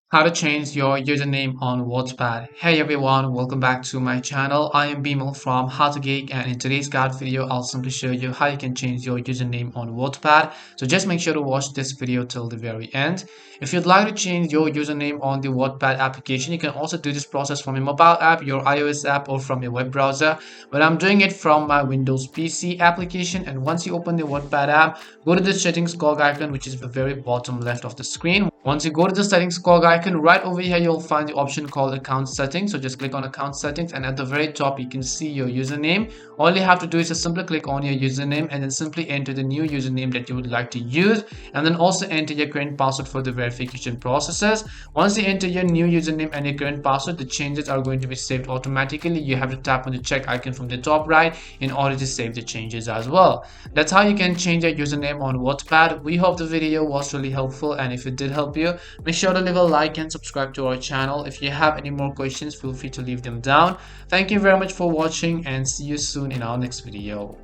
How to change your username on Wattpad. Hey everyone, welcome back to my channel. I am Bimal from How to Geek, and in today's guide video I'll simply show you how you can change your username on Wattpad. So just make sure to watch this video till the very end. If you'd like to change your username on the Wattpad application, you can also do this process from your mobile app, your iOS app, or from your web browser. But I'm doing it from my Windows PC application, and once you open the Wattpad app, go to the settings cog icon, which is the very bottom left of the screen. Once you go to the settings cog icon, right over here you'll find the option called account settings. So just click on account settings, and at the very top you can see your username. All you have to do is just simply click on your username and then simply enter the new username that you would like to use, and then also enter your current password for the verification processes. Once you enter your new username and your current password, the changes are going to be saved automatically. You have to tap on the check icon from the top right in order to save the changes as well. That's how you can change your username on Wattpad. We hope the video was really helpful, and if it did help you, make sure to leave a like and subscribe to our channel. If you have any more questions, feel free to leave them down. Thank you very much for watching, and see you soon in our next video.